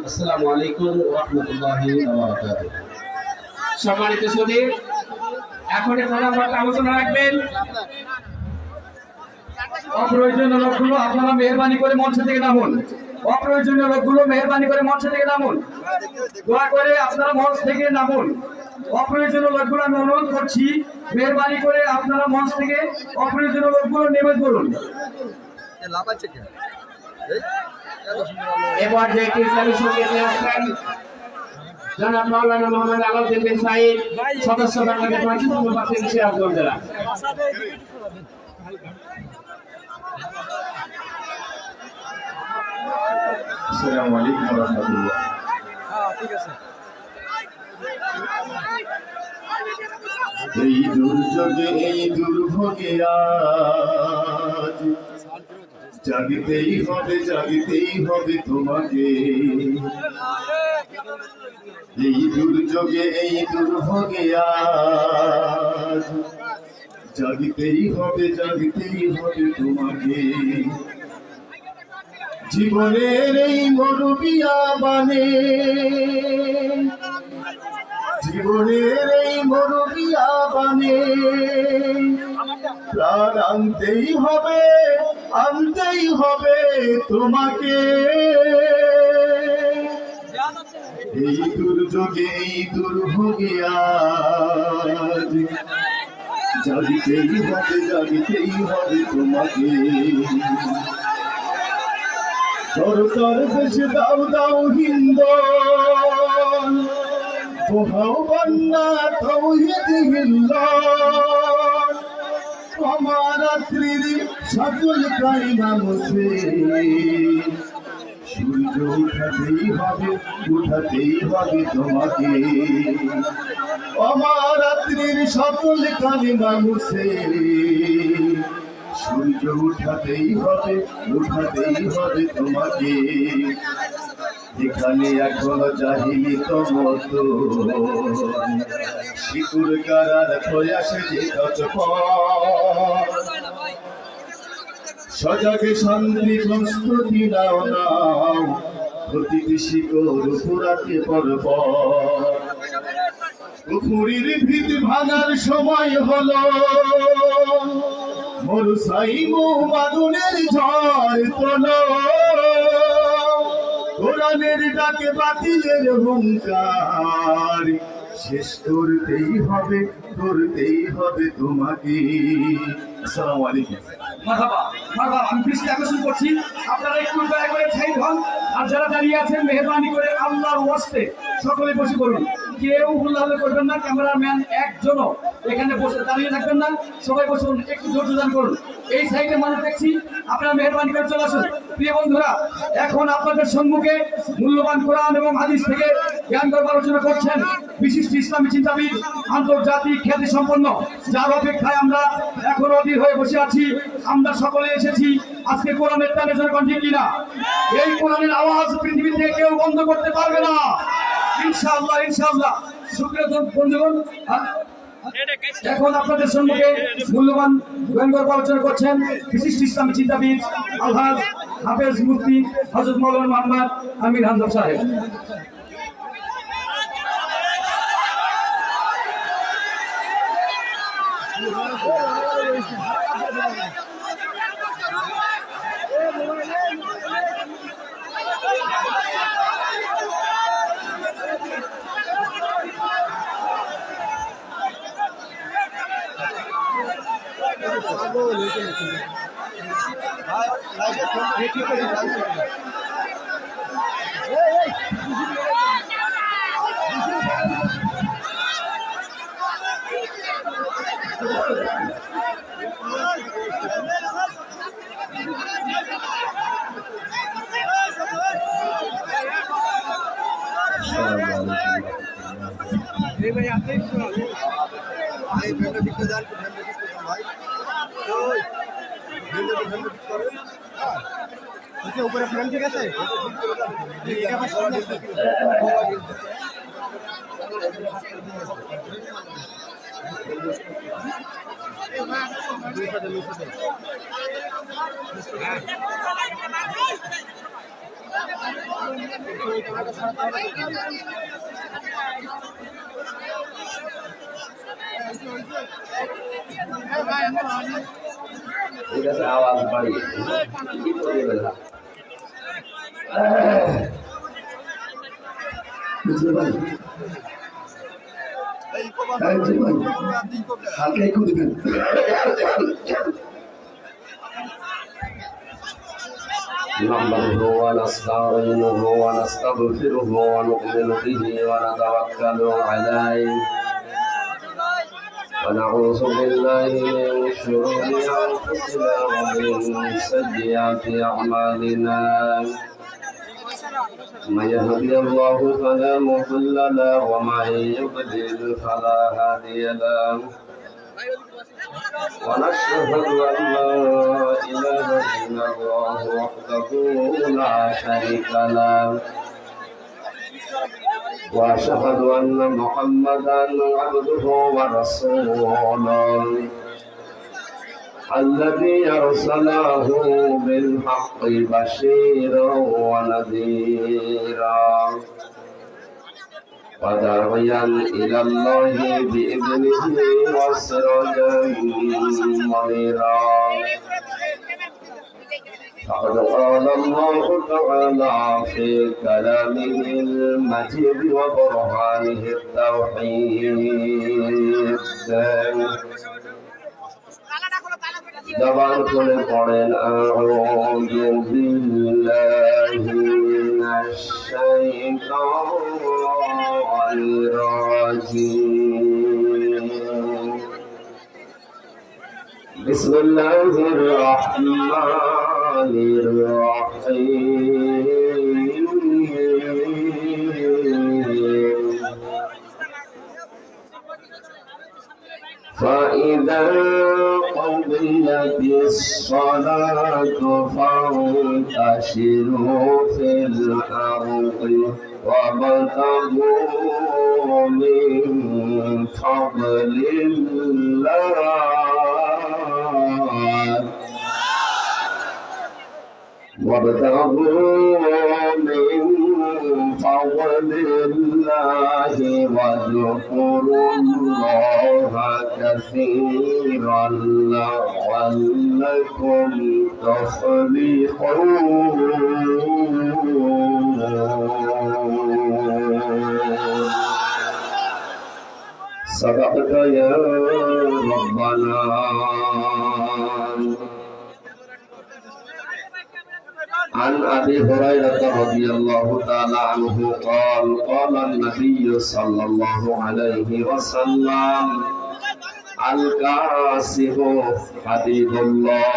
আসসালামু আলাইকুম ওয়া রাহমাতুল্লাহি ওয়া বারাকাতুহু। সম্মানিত সুধী, এখন আলোচনা রাখবেন। অপ্রয়োজনীয় লোকগুলো আপনারা মেহরবানি করে মঞ্চ থেকে নামুন। অপ্রয়োজনীয় লোকগুলো মেহরবানি করে মঞ্চ থেকে নামুন। দয়া করে আপনারা মঞ্চ থেকে নামুন। অপ্রয়োজনীয় লোকগুলো আমি অনুরোধ করছি, মেহরবানি করে আপনারা মঞ্চ থেকে অপ্রয়োজনীয় লোকগুলো নেমে পড়ুন। এবার যে ইসলামী সঙ্গীত আসছেন জনাব মাওলানা মোহাম্মদ আলাউদ্দিন বিন সাঈদ, সদস্য বাংলাদেশ মানচিত্র পার্টি সিরাজগঞ্জ জেলা। আসসালামু আলাইকুম ওয়া রাহমাতুল্লাহ। ঠিক আছে। এই দুর্যোগে এই দুর্ভোগে আজ জাগতেই হবে তোমাকে। এই দুর্যোগে এই দুর্ভোগে আজ জাগতেই হবে তোমাকে। জীবনের এই মরুবিয়া বানে, জীবনের এই মরুবিয়া বানে প্রাণ আনতেই হবে তোমাকে। এই দুর্যোগে এই দুর্ভোগে আজ জাগতেই হবে তোমাকে। তর দেশে দাও হিন্দন, পোহাও বন্যা তৌহিদ হিন্দন। অমারাত্রির সকল কালিমা মুছে সূর্য উঠাতেই হবে তোমাকে। অমারাত্রির সকল কালিমা মুছে সূর্য উঠাতেই হবে তোমাকে। এখানে এখনো জাহিলিত মতো শিকুর গারার প্রয়াসে যে সজাগে শান্তি প্রস্তুতি নাও প্রতিটি শিকড় পুরাতে পর্ব। পুকুরির ভিত ভাঙার সময় হলো, মাদুনের ঝড় তোলো। কোরআনের ডাকে বাতিলের হুঙ্কার শেষ করতেই হবে তোমাকে। আসসালামু আলাইকুম। মারহাবা মারহাবা। আমি দৃষ্টি আকর্ষণ করছি, আপনারা একটু দয়া করে সাইড হন। আর যারা দাঁড়িয়ে আছেন মেহরবানি করে আল্লাহর ওয়াস্তে সকলে বসে করুন। কেউ হুল্লাহল্লা করবেন না। ক্যামেরাম্যান একজনও এখানে বসে দাঁড়িয়ে থাকবেন না। সবাই বসুন, একটু ধৈর্য দান করুন। এই সাইডে মানুষ দেখছি, আপনারা মেহরবানি করে চলে আসুন। প্রিয় বন্ধুরা, এখন আপনাদের সম্মুখে মূল্যবান কোরআন এবং হাদিস থেকে জ্ঞান গর্ব আলোচনা করছেন বিশিষ্ট ইসলামী চিন্তাবিদ, আন্তর্জাতিক খ্যাতি সম্পন্ন, যার অপেক্ষায় আমরা এখন অধীর হয়ে বসে আছি। আমরা সকলে এসেছি আজকে কোরআনের টানে জনগণ, ঠিক কিনা? এই কোরআনের আওয়াজ পৃথিবী থেকে কেউ বন্ধ করতে পারবে না, ইনশাআল্লাহ ইনশাআল্লাহ। সুপ্রিয় বন্ধুগণ, এখন আপনাদের সম্মুখে মূল্যবান জ্ঞান গর্ব আলোচনা করছেন বিশিষ্ট ইসলামী চিন্তাবিদ আলহাজ হাফেজ মুফতি হযরত মাওলানা মুহাম্মদ আমির হামজা সাহেব। উপরে ফ্রেম ঠিক আছে। ঠিক আছে, আওয়াজ বাড়িয়ে কি করবে না? বুঝতে পারি হালকা একটু দেবেন। نحمده ونستعينه ونستغفره ونؤمن به ونتوكل عليه ونعوذ بالله من شرور أنفسنا ومن سيئات أعمالنا من يهدي الله فلا مضل له ومن يضلل فلا هادي له ونشهد أن لا إله إلا الله وحده لا شريك له وأشهد أن محمدا عبده ورسوله الذي أرسله بالحق بشيرا ونذيرا وداعيا إلى الله بإذنه وسراجا منيرا فقد قال الله تعالى في كلامه المجيد وبرهانه التوحيد জবান খুলে পড়েন আউযু বিল্লাহি মিনাশ শাইতানির রাজীম বিসমিল্লাহির রহমানির রহিম فإذا قضيت الصلاة فانتشروا في الأرض وابتغوا من فضل الله واذكروا الله كثيرا لعلكم تفلحون صدقت يا ربنا. عن أبي هريرة رضي الله تعالى عنه قال قال النبي صلى الله عليه وسلم الكاسب حبيب الله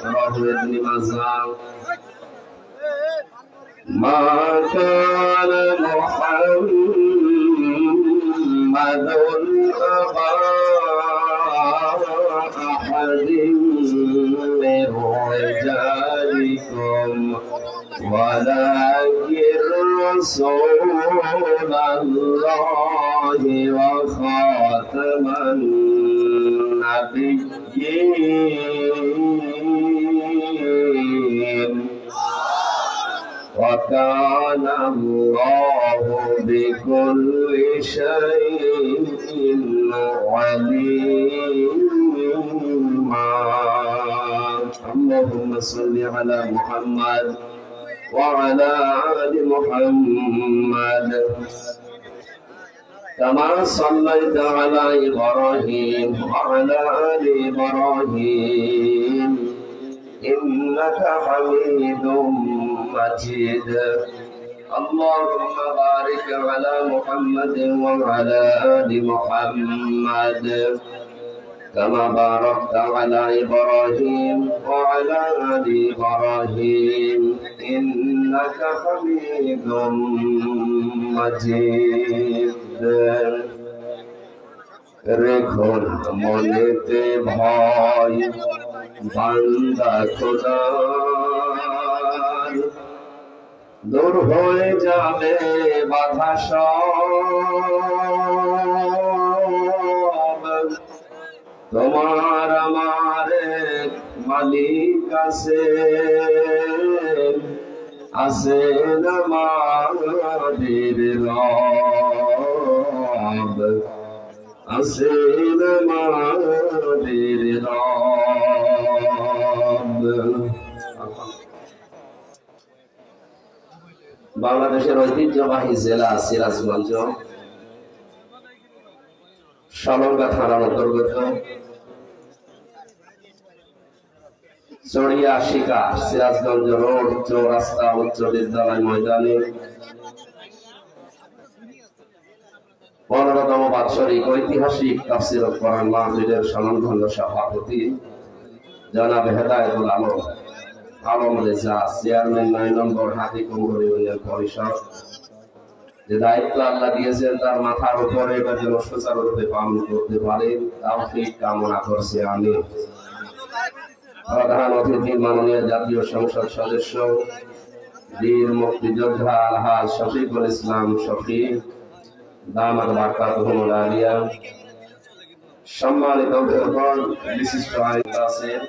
رواه ابن ماجه. ما كان محمد أبا أحد من رجالكم ولكن رسول الله وخاتم النبيين وكان الله بكل شيء عليما. اللهم صل على محمد وعلى آل محمد كما صليت على إبراهيم وعلى آل إبراهيم إنك حميد مجيد. اللهم بارك على محمد وعلى آل محمد كما باركت على إبراهيم وعلى آل إبراهيم إنك حميد مجيد. রেখো মনেতে ভয় বান্দা খোদার, দূর হয়ে যাবে বাধা সব তোমার আমার এক মালিক আছে, আছেন আমাদের রব, আছেন আমাদের রব। বাংলাদেশের ঐতিহ্যবাহী জেলা সিরাজগঞ্জ সলঙ্গা থানার অন্তর্গত চড়িয়া শিকা সিরাজগঞ্জ রোড চৌরাস্তা উচ্চ বিদ্যালয় ময়দানে 15তম বাৎসরিক ঐতিহাসিক তাফসীর ও কোরআন মাহফিলের স্বনামধন্য সভাপতি জনাব হেদায়েতুল আলম আলম রেজা, চেয়ারম্যান 9 নম্বর হাতিকুমরী ইউনিয়ন পরিষদ, যে দায়িত্ব আল্লাহ দিয়েছেন তার মাথার উপরে এটা যেন সুচারুরূপে পালন করতে পারে তৌফিক কামনা করছি আমি। প্রধান অতিথি মাননীয় জাতীয় সংসদ সদস্য বীর মুক্তিযোদ্ধা আলহাজ শফিকুল ইসলাম শফিক দামাত বারকাতুহুল আলিয়া, সম্মানিত অতিথিগণ, বিশিষ্ট আইনজীবী আছেন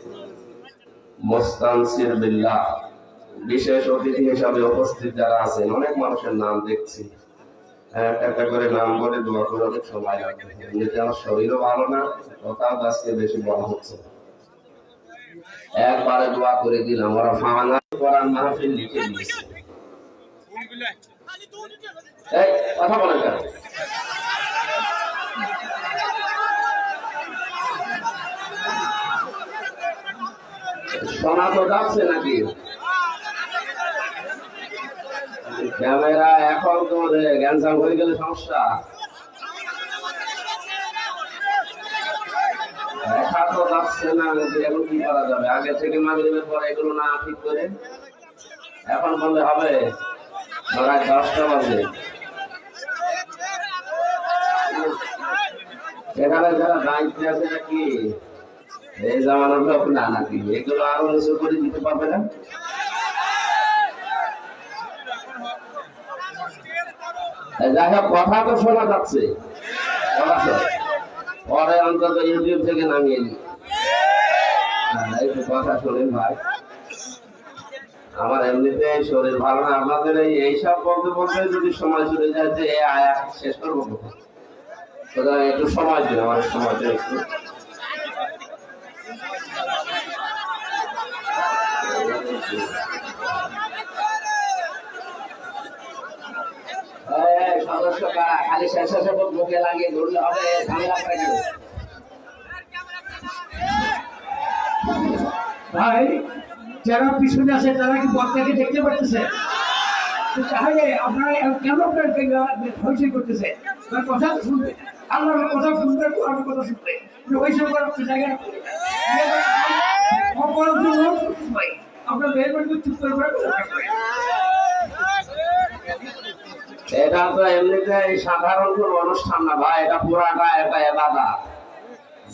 মোস্তানসির বিল্লাহ, বিশেষ অতিথি হিসাবে উপস্থিত যারা আছেন, অনেক মানুষের নাম দেখছি, একটা করে নাম বলে দোয়া করে অনেক সময় লাগবে। এমনিতে আমার শরীরও ভালো না, কথাও আজকে বেশি বলা হচ্ছে, একবারে দোয়া করে দিলাম। ওরা ফানা কোরআন মাহফিল লিখে দিয়েছে। এই কথা বলেন কেন? শোনা তো যাচ্ছে নাকি? ক্যামেরা এখন তো গ্যাঞ্জাম হয়ে গেলে সমস্যা। দেখা তো যাচ্ছে না, এখন কি করা যাবে? আগে থেকে মাগরিবের পর এগুলো না ঠিক করে এখন বললে হবে? প্রায় 10টা বাজে। এখানে যারা দায়িত্বে আছে নাকি এই জামানোর লোক না নাকি? এগুলো আরো নিচু করে দিতে পারবে না? যাই হোক, কথা তো শোনা যাচ্ছে, পরে অন্তত ইউটিউব থেকে নামিয়ে নি। একটু কথা শোনেন ভাই, আমার এমনিতে শরীর ভালো না, আপনাদের এইসব বলতে বলতে যদি সময় চলে যায় যে আয়াত শেষ করবো, সুতরাং একটু সময় দিন, আমার সময় দিন একটু। সদস্য খালি শেষ শেষে মুখে লাগিয়ে ধরলে হবে? ভাই যারা পিছনে আছে তারা কি বক্তাকে দেখতে পাচ্ছেছে? তাহলে আপনারা কেন হইচই করতেছে? কথা শুনবে, আল্লাহর কথা শুনবে, কোরআনের কথা শুনবে, ওইসব জায়গায় অপরাধ ভাই আপনার মেহরবানি করে চুপ করে এটা তো এমনিতে সাধারণ কোন অনুষ্ঠান না ভাই, এটা পুরাটা একটা ইবাদত।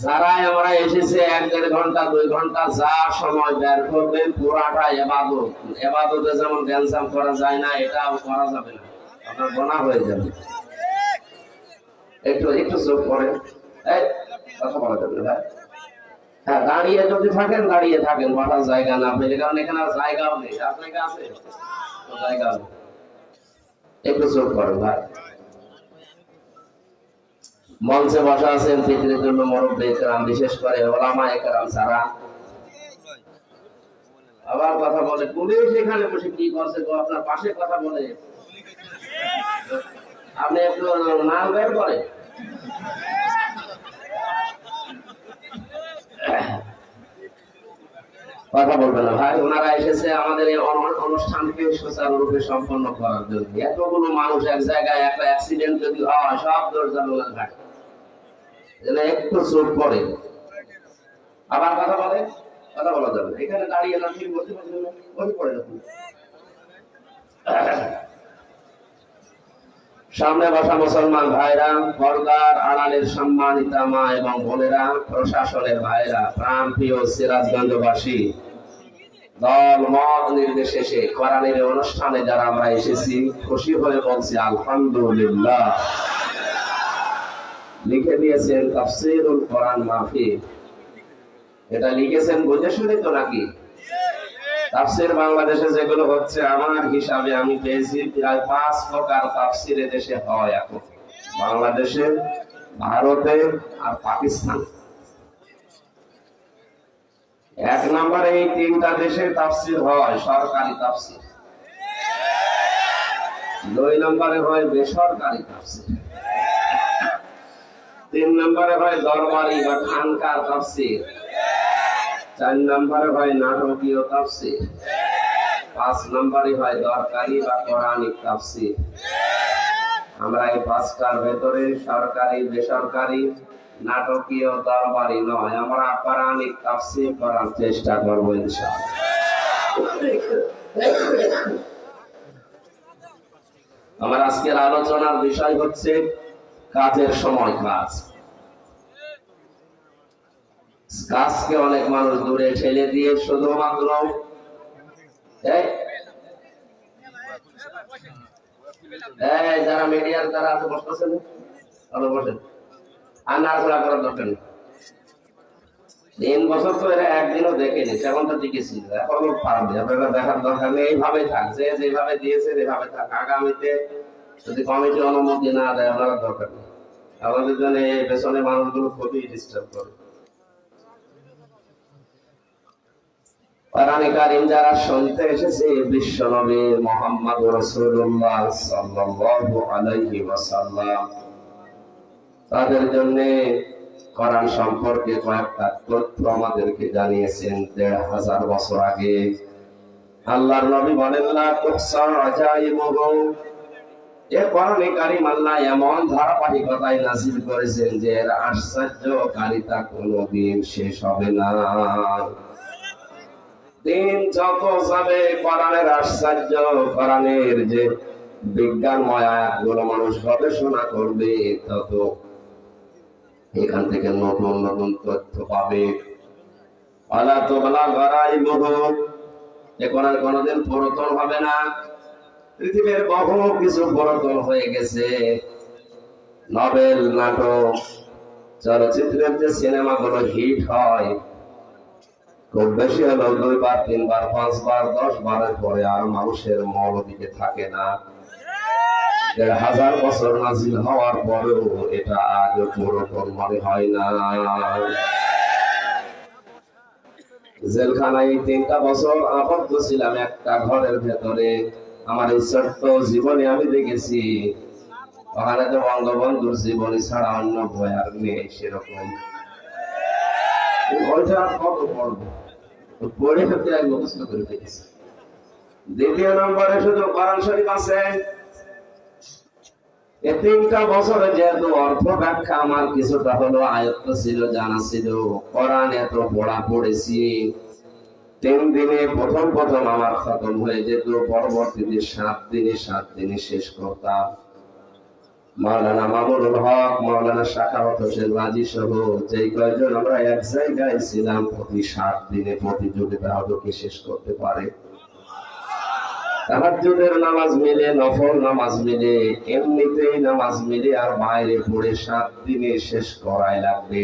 যারা আমরা এসেছে 1-1.5 ঘন্টা 2 ঘন্টা যা সময় বের করবেন, পুরাটা ইবাদত। ইবাদতে যেমন গ্যাঞ্জাম করা যায় না, এটাও করা যাবে না, আপনার গুনাহ হয়ে যাবে। একটু একটু চুপ করেন, এই কথা বলা যাবে না ভাই। হ্যাঁ, দাঁড়িয়ে যদি থাকেন দাঁড়িয়ে থাকেন, বসার জায়গা না পেলে, কারণ এখানে আর জায়গাও নেই। আপনাকে আছে জায়গা নেই, একটু চোখ করেন ভাই। মঞ্চে বসা আছেন পিতৃতুল্য মুরব্বী কেরাম, বিশেষ করে ওলামা একরাম যারা আবার কথা বলে, পুলিশ এখানে বসে কি করছে গো, আপনার পাশে কথা বলে, আপনি একটু নাম বের করেন। কথা বলবে না ভাই, ওনারা এসেছে আমাদের এই অনুষ্ঠানকে সুচারুরূপে সম্পন্ন করার জন্য। এতগুলো মানুষ এক জায়গায়, একটা অ্যাক্সিডেন্ট যদি হয় সব দরজা ঘাটে, একটু চোখ পড়ে আবার কথা বলে, কথা বলা যাবে এখানে দাঁড়িয়ে না, ঠিক বলতে পারছেন না, বসে পড়ে যাবে। সামনে বসা মুসলমান ভাইরা, পর্দার আড়ালের সম্মানিতা মা এবং বোনেরা, প্রশাসনের ভাইরা, প্রাণ প্রিয় সিরাজগঞ্জবাসী, দল মত নির্বিশেষে কোরআনের অনুষ্ঠানে যারা আমরা এসেছি খুশি হয়ে বলছি আলহামদুলিল্লাহ। লিখে দিয়েছেন তাফসীরুল কোরআন মাহফিল। এটা লিখেছেন বুঝে শুনে তো নাকি? তাফসীর বাংলাদেশে যেগুলো হচ্ছে আমার হিসাবে আমি পেয়েছি প্রায় 5 প্রকার তাফসীর দেশে হয় এখন, বাংলাদেশে, ভারতে আর পাকিস্তান। 1 নম্বরে এই 3টা দেশে তাফসীর হয় সরকারি তাফসীর, 2 নম্বরে হয় বেসরকারি তাফসীর, 3 নম্বরে হয় দরবারি বা খানকার তাফসীর, 4 নম্বরে হয় নাটকীয় তাফসীর, 5 নম্বরে হয় দরকারি বা কোরআনিক তাফসীর। আমরা এই 5টার ভেতরে সরকারি, বেসরকারি, নাটকীয়, দরবারি নয়, আমরা কোরআনিক তাফসীর করার চেষ্টা করব ইনশাআল্লাহ। আমার আজকের আলোচনার বিষয় হচ্ছে কাজের সময় কাজ। কাজকে অনেক মানুষ দূরে ঠেলে দিয়ে শুধুমাত্র যারা মিডিয়ার যারা আছে বসতেছেন, ভালো বসেন, আর নাড়াচড়া করার দরকার নেই। 3 বছর তো এরা একদিনও দেখেনি, সেমনটা টিকেছিল, এখনো পারবে। আপনারা দেখার দরকার নেই, এইভাবে থাক, যে যেভাবে দিয়েছে এভাবে থাক। আগামীতে যদি কমিটি অনুমতি না দেয় আপনারা দরকার নেই, আমাদের জন্য এই পেছনে মানুষগুলো খুবই ডিস্টার্ব করে। কোরআনে কারীম যারা শুনতে এসেছে বিশ্বনবী মুহাম্মদ রাসূলুল্লাহ সাল্লাল্লাহু আলাইহি ওয়াসাল্লাম, তাদের জন্য কোরআন সম্পর্কে কয়েকটা তথ্য আমাদেরকে জানিয়েছেন 1500 বছর আগে। আল্লাহর নবী বলেন, লা তুহসা আজাইবুহু, এই কোরআনে কারীম আল্লাহ এমন ধারাবাহিকতায় নাযিল করেছেন যে এর আশ্চর্যকারিতা কোনোদিন শেষ হবে না। দিন যত যাবে কোরআনের আশ্চর্য, কোরআনের যে বিজ্ঞানময় আয়াতগুলো মানুষ গবেষণা করবে, তত এখান থেকে নতুন নতুন তথ্য পাবে। আলা তুবলা গারাইবুহু, এ কোরআন কোনোদিন পুরাতন হবে না। পৃথিবীর বহু কিছু পুরাতন হয়ে গেছে, নভেল, নাটক, চলচ্চিত্রের যে সিনেমাগুলো হিট হয়, খুব বেশি হলো 2 বার, 3 বার, 5 বার, 10 বারের পরে আর মানুষের মন দিকে থাকে না। 1000 বছর নাজিল হওয়ার পরেও এটা আজ পুরাতন মনে হয় না। জেলখানায় 3টা বছর আবদ্ধ ছিলাম একটা ঘরের ভেতরে। আমার এই ছোট্ট জীবনে আমি দেখেছি ওখানে তো বঙ্গবন্ধুর জীবনী ছাড়া অন্য বই আর নেই সেরকম। ওইটা কত পড়বো, পড়ে হতে এক মুখস্থ করে ফেলেছি। 2 নম্বরে শুধু কোরআন শরীফ আছে। এই 3টা বছরে যেহেতু অর্থ ব্যাখ্যা আমার কিছুটা হলো আয়ত্ত ছিল, জানা ছিল, কোরআন এত পড়া পড়েছি, 3 দিনে প্রথম আমার খতম হয়ে যেত, পরবর্তীতে 7 দিনে শেষ করতাম। মাওলানা মামুনুল হক, মাওলানা শাখাওয়াত হোসেন রাজি সহ যে কয়েকজন আমরা এক জায়গায় ছিলাম, প্রতি 7 দিনে প্রতিযোগিতা হতো কে শেষ করতে পারে। তাহাজ্জুদের নামাজ মিলে, নফল নামাজ মিলে, এমনিতেই নামাজ মিলে, আর বাইরে পড়ে 7 দিনে শেষ করাই লাগবে।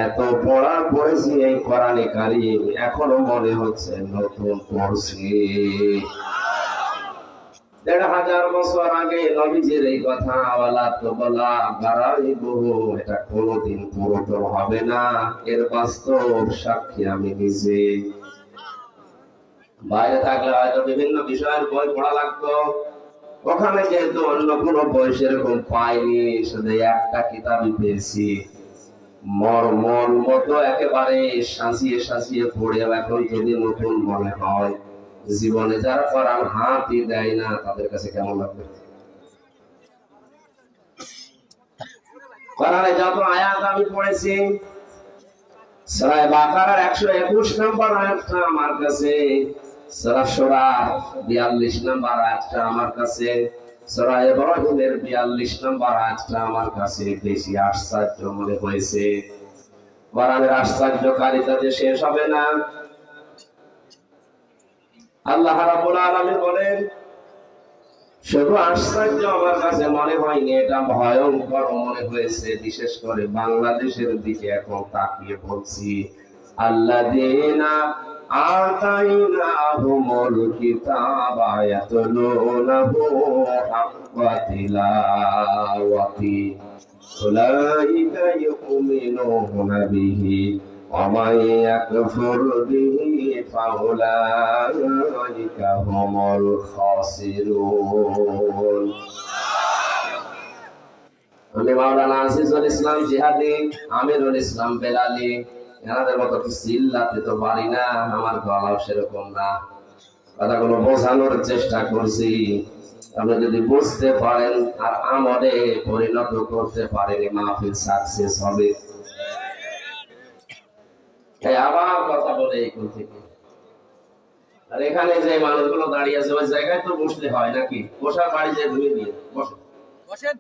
এত পড়া পড়েছি এই কোরআনে কারীম, এখনো মনে হচ্ছে নতুন পড়ছি। 1500 বছর আগে নবীজির এই কথা, ওয়ালা তুবলা গারাইবুহু, এটা কোনোদিন পুরাতন হবে না। এর বাস্তব সাক্ষী আমি নিজে। বাইরে থাকলে হয়তো বিভিন্ন বিষয়ের বই পড়া লাগতো, ওখানে যেহেতু অন্য কোনো বই সেরকম পাইনি, শুধু একটা কিতাবই পেয়েছি। মন মতো একেবারে সাজিয়ে পড়ে এখন যদি নতুন মনে হয়। জীবনে যারা কোরআন হাতই দেয় না তাদের কাছে কেমন লাগবে? কোরআনে যত আয়াত আমি পড়েছি, সূরা বাকারার 121 নম্বর আয়াতটা আমার কাছে, সূরা শূরা 42 নম্বর আয়াতটা আমার কাছে, সূরা ইব্রাহিমের 42 নম্বর আয়াতটা আমার কাছে বেশি আশ্চর্য মনে হয়েছে। কোরআনের আশ্চর্যকারিতা যে শেষ হবে না। আল্লাহ রাব্বুল আলামিন বলেন, শুধু আশ্চর্য আমার কাছে মনে হয়নি, এটা ভয়ঙ্কর মনে হয়েছে। বিশেষ করে বাংলাদেশের দিকে এখন তাকিয়ে বলছি, আল্লাযীনা আতাইনাহুমুল কিতাবা ইয়াতলুনাহু হাক্কা তিলাওয়াতি উলাইকা ইউমিনুনা বিহি ওয়া মান ইয়াকফুর বিহি ফাউলাইকা হুমুল খাসিরুন। আমি মাওলানা আজিজুল ইসলাম জিহাদি, আমিরুল ইসলাম বেলালি, এনাদের মতো চিল্লাতে তো পারি না, আমার গলাও সেরকম না। কথাগুলো বোঝানোর চেষ্টা করছি, আপনি যদি বুঝতে পারেন আর আমলে পরিণত করতে পারেন, মাহফিল সাকসেস হবে। তাই আবার কথা বলে এই কোন থেকে, আর এখানে যে মানুষগুলো দাঁড়িয়ে আছে ওই জায়গায় তো বসলে হয় নাকি? বসার বাড়ি যে ধুয়ে দিয়ে বসে বসেন।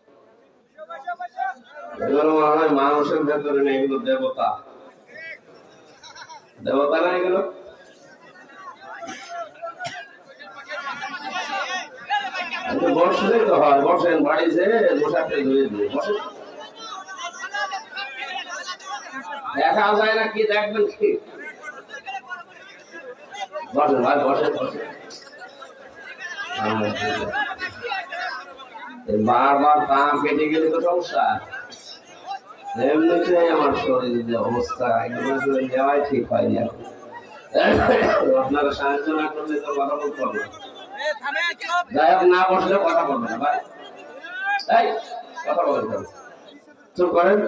এগুলো মনে হয় মানুষের ভেতরে নেই, এগুলো দেবতা। দেবতা না এগুলো? বসলেই তো হয়, বসেন বাড়ি যে বসাতে ধুয়ে দিয়ে বসেন। দেখা যায় না কি দেখবেন কি? বসেন ভাই, বসেন বসেন। বারবার পা কেটে গেলে তো সমস্যা। এমনিতে আমার শরীরের যে অবস্থা, এগুলো নেওয়াই ঠিক হয়নি এখন। আপনারা সাহায্য না করলে তো কথা বলতে হবে না। যাই হোক, না বসলে কথা বলবে না ভাই, তাই কথা বলতে হবে। চুপ করেন।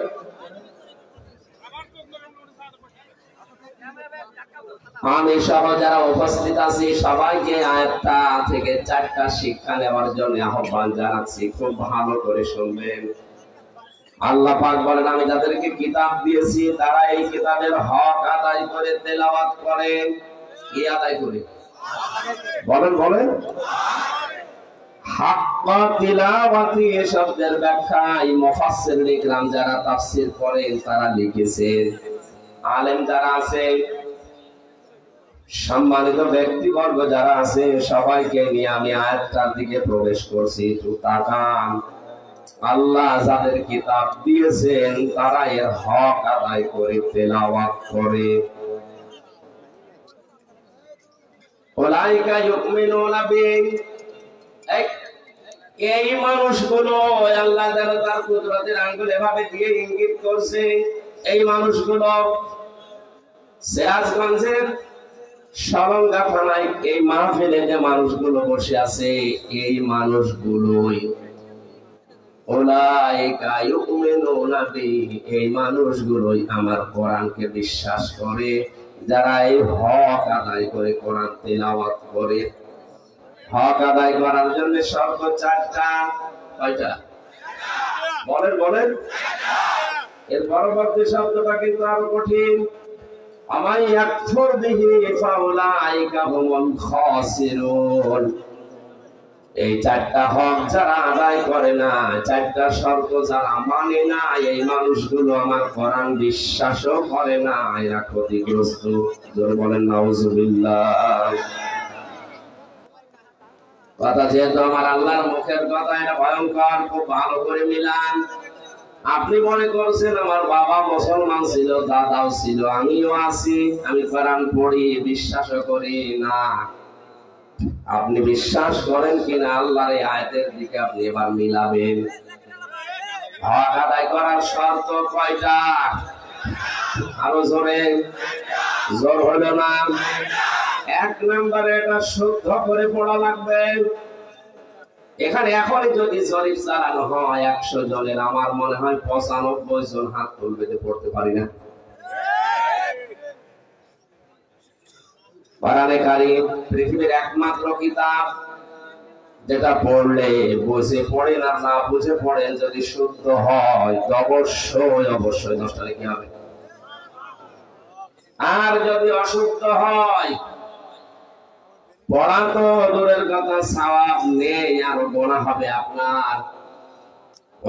আমি সহ যারা উপস্থিত আছি সবাইকে আয়াতটা থেকে 4টা শিক্ষা নেওয়ার জন্য আহ্বান জানাচ্ছি। খুব ভালো করে শুনবেন। আল্লাহ পাক বলেন, আমি যাদেরকে কিতাব দিয়েছি তারা এই কিতাবের হক আদায় করে তেলাওয়াত করে। কি আদায় করে? বলেন বলেন। হাক্কা তিলাওয়াতি শব্দের ব্যাখ্যা মুফাসসিরুল ইকরাম যারা তাফসীর করেন তারা লিখেছেন। আলেম যারা আছে, সম্মানিত ব্যক্তিবর্গ যারা আছে, সবাইকে নিয়ে আমি আয়াতটার দিকে প্রবেশ করছি। একটু তাকান। আল্লাহ যাদের কিতাব দিয়েছেন তারা এর হক আদায় করে তেলাওয়াত করে। উলাইকা ইউমিনুনা বিহি, এই মানুষগুলো আল্লাহ তার কুদরতের আঙ্গুল এভাবে দিয়ে ইঙ্গিত করছে। এই মানুষগুলো সিরাজগঞ্জের সরঙ্গা থানায় এই মাহফিলে যে মানুষগুলো বসে আছে, এই মানুষগুলোই উলাইকা ইউমিনুনা বিহি, এই মানুষগুলোই আমার কোরআনকে বিশ্বাস করে, যারা এই হক আদায় করে কোরআন তেলাওয়াত করে। হক আদায় করার জন্য শর্ত 4টা। কয়টা? বলেন বলেন। এর পরবর্তী শব্দটা কিন্তু আরো কঠিন। আমাই ইয়াকফুর বিহি ফাউলাইকা হুমুল খাসিরুন। এই 4টা হক যারা আদায় করে না, 4টা শর্ত যারা মানে না, এই মানুষগুলো আমার কোরআন বিশ্বাসও করে না, এরা ক্ষতিগ্রস্ত। জোরে বলেন নাউজুবিল্লাহ। কথা যেহেতু আমার আল্লাহর মুখের কথা, এটা ভয়ঙ্কর, খুব ভালো করে মিলান। আপনি মনে করছেন আমার বাবা মুসলমান ছিল, দাদাও ছিল, আমিও আছি, আমি কোরআন পড়ি, বিশ্বাসও করি না। আপনি বিশ্বাস করেন কিনা আল্লাহর এই আয়াতের দিকে আপনি এবার মিলাবেন। হক আদায় করার শর্ত কয়টা? আরো জোরে, জোর হলো না। 1 নম্বরে এটা শুদ্ধ করে পড়া লাগবে। এখানে এখনই যদি জরিপ চালানো হয় 100 জনের, আমার মনে হয় 95 জন হাত তুলবে যে পড়তে পারি না। কোরআনে কারীম পৃথিবীর একমাত্র কিতাব যেটা পড়লে বুঝে পড়েন আর না বুঝে পড়েন, যদি শুদ্ধ হয় অবশ্যই অবশ্যই 10টা লিখে হবে। আর যদি অশুদ্ধ হয়, পড়া তো দূরের কথা, সওয়াব নেই, আর গোনা হবে আপনার।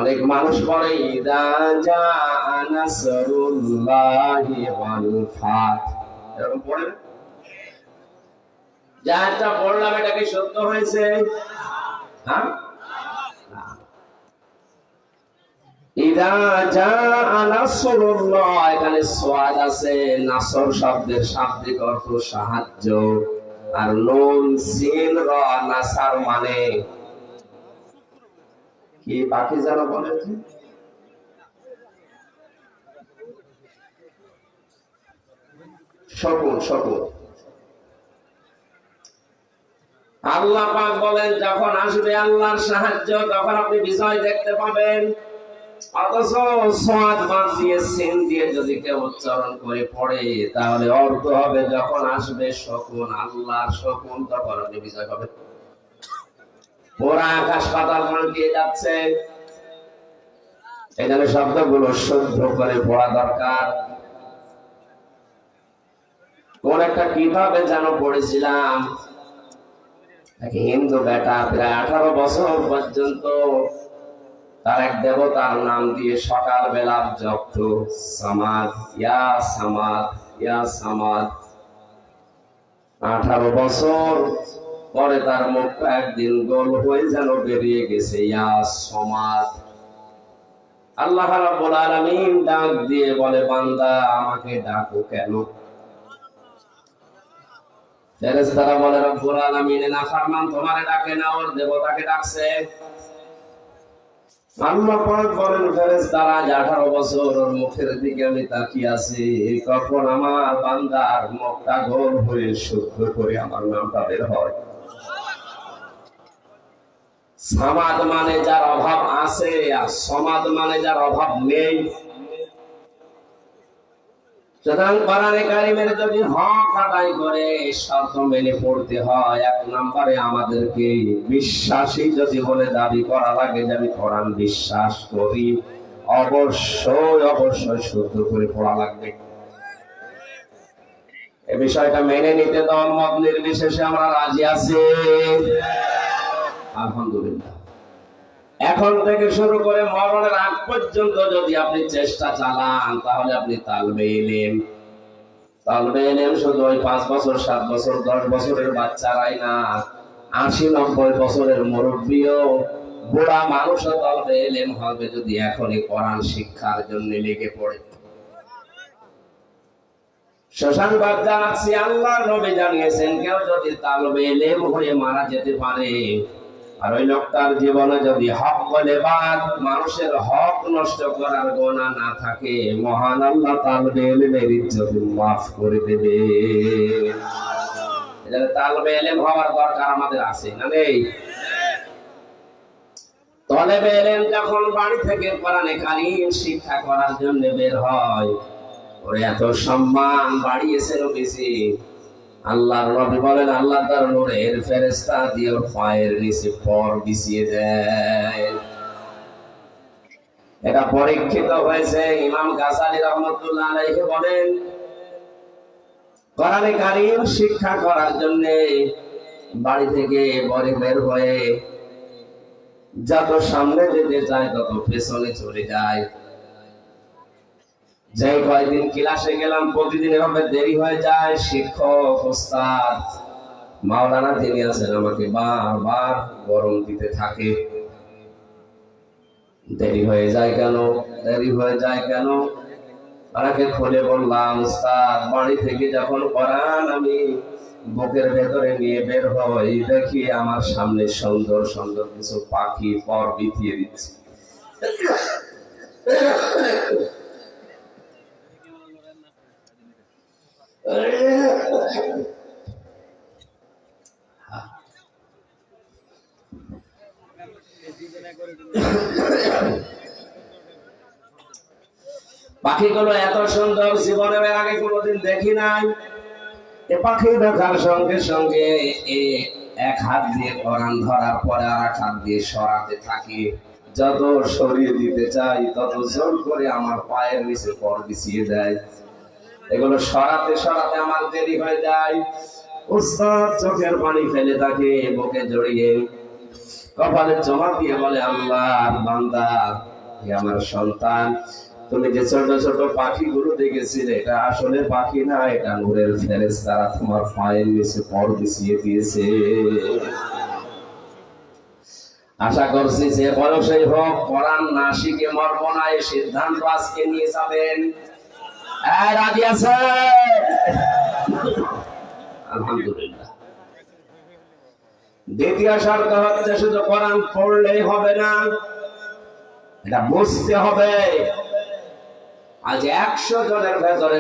অনেক মানুষ পড়ে ইদা জাআ নাসরুল্লাহি ওয়াল ফাত, এরকম পড়ে। যারটা পড়লাম এটা কি সত্য হয়েছে? হ্যাঁ, ইদা জাআ নাসরুল্লাহ, এখানে সোয়াদ আছে। নাসর শব্দের শাব্দিক অর্থ সাহায্য, আর নুন সিন র নাসার মানে কি? বাকি যারা বলে শকুন, শকুন। আল্লাহ পাক বলেন যখন আসবে আল্লাহর সাহায্য তখন আপনি বিজয় দেখতে পাবেন। অথচ সাদ বাদ দিয়ে সিন দিয়ে যদি কেউ উচ্চারণ করে পড়ে তাহলে অর্থ হবে যখন আসবে শকুন, আল্লাহর শকুন, তখন আপনি বিজয় পাবেন। পুরা আকাশ পাতাল পাল্টিয়ে যাচ্ছে। এখানে শব্দগুলো শুদ্ধ করে পড়া দরকার। কোন একটা কিভাবে যেন পড়েছিলাম, হিন্দু বেটা প্রায় 18 বছর পর্যন্ত তার এক দেবতার নাম দিয়ে সকাল বেলা জপত, সামাদ ইয়া সামাদ ইয়া সামাদ। 18 বছর পরে তার মুখটা একদিন গোল হয়ে যেন বেরিয়ে গেছে ইয়া সমাদ। আল্লাহ রাব্বুল আলামিন ডাক দিয়ে বলে, বান্দা আমাকে ডাকো কেন? ফেরেশতারা বলে, রব্বুল আলামিন নাফরমান তোমারে ডাকে না, ওর দেবতাকে ডাকছে। আল্লাহ পাক বলেন, ফেরেশতারা 18 বছর ওর মুখের দিকে আমি তাকিয়ে আছি, কখন আমার বান্দার মুখটা গোল হয়ে শুদ্ধ করে আমার নামটা বের হয়। সামাদ মানে যার অভাব আছে, আর সমাদ মানে যার অভাব নেই। সুতরাং কোরআনে কারিমের যদি হক আদায় করে শর্ত মেনে পড়তে হয়, 1 নম্বরে আমাদেরকে বিশ্বাসী যদি বলে দাবি করা লাগে যে আমি কোরআন বিশ্বাস করি, অবশ্যই অবশ্যই শুদ্ধ করে পড়া লাগবে। এই বিষয়টা মেনে নিতে দল মত নির্বিশেষে আমরা রাজি আছি, আলহামদুলিল্লাহ। এখন থেকে শুরু করে মরণের আগ পর্যন্ত যদি আপনি চেষ্টা চালান তাহলে আপনি তালবে ইলম শুধু ওই 5 বছর 7 বছর 10 বছরের বাচ্চারাই না, 80-90 বছরের মুরব্বীও, বুড়া মানুষও তালবে ইলম হবে যদি এখনই কোরআন শিক্ষার জন্য লেগে পড়ে। সুসংবাদ জানাচ্ছি, আল্লাহর নবী জানিয়েছেন কেউ যদি তালবে ইলম হয়ে মারা যেতে পারে আর ওই লোকটার জীবনে যদি হক বলে বাদ মানুষের হক নষ্ট করার গুনাহ না থাকে, মহান আল্লাহ তালবে ইলমের ইজ্জত মাফ করে দেবে। এজন্য তালবে ইলম হওয়ার দরকার আমাদের আছে না নেই? তালেবে ইলম যখন বাড়ি থেকে কোরআনে কারীম শিক্ষা করার জন্য বের হয়, ওরে এত সম্মান বাড়িয়েছেন বেশি। আল্লাহর নবী বলেন, আল্লাহ তার নূরের ফেরেশতা দিয়ে ওর পায়ের নিচে পর বিছিয়ে দেয়। এটা পরীক্ষিত হয়েছে। ইমাম গাযালী রাহমাতুল্লাহ আলাইহি বলেন, কোরআনে কারীম শিক্ষা করার জন্য বাড়ি থেকে বরে বের হয়ে যত সামনে যেতে যায় তত পেছনে চলে যায়। যে কয়দিন ক্লাসে গেলাম প্রতিদিন এভাবে দেরি হয়ে যায়, শিক্ষক ওস্তাদ মাওলানা যিনি আছেন আমাকে বারবার গরম দিতে থাকে, দেরি হয়ে যায় কেন, দেরি হয়ে যায় কেন? ওনাকে খুলে বললাম, ওস্তাদ বাড়ি থেকে যখন কোরআন আমি বুকের ভেতরে নিয়ে বের হই দেখি আমার সামনে সুন্দর সুন্দর কিছু পাখি পর বিছিয়ে দিচ্ছে। পাখিগুলো এত সুন্দর জীবনের আগে কোনোদিন দেখি নাই। এ পাখি দেখার সঙ্গে সঙ্গে এক হাত দিয়ে কোরআন ধরার পরে আর এক হাত দিয়ে সরাতে থাকি। যত সরিয়ে দিতে চাই তত জোর করে আমার পায়ের নিচে পর বিছিয়ে দেয়। এগুলো সরাতে সরাতে আমার দেরি হয়ে যায়। উস্তাদ চোখের পানি ফেলে তাকে বুকে জড়িয়ে কপালে জমা দিয়ে বলে, আল্লাহর বান্দা, হে আমার সন্তান, তুমি যে ছোট ছোট পাখিগুলো দেখেছিলে এটা আসলে পাখি না, এটা নূরের ফেরেশতারা তোমার পায়ের নিচে পর বিছিয়ে দিয়েছে। আশা করছি যে বয়সেই হোক কোরআন না শিখে মরব না, এই সিদ্ধান্ত আজকে নিয়ে যাবেন। রাজি আছে? আলহামদুলিল্লাহ। দ্বিতীয় শর্ত হচ্ছে শুধু কোরআন পড়লেই হবে না, এটা বুঝতে হবে। আজ 100 জনের ভেতরে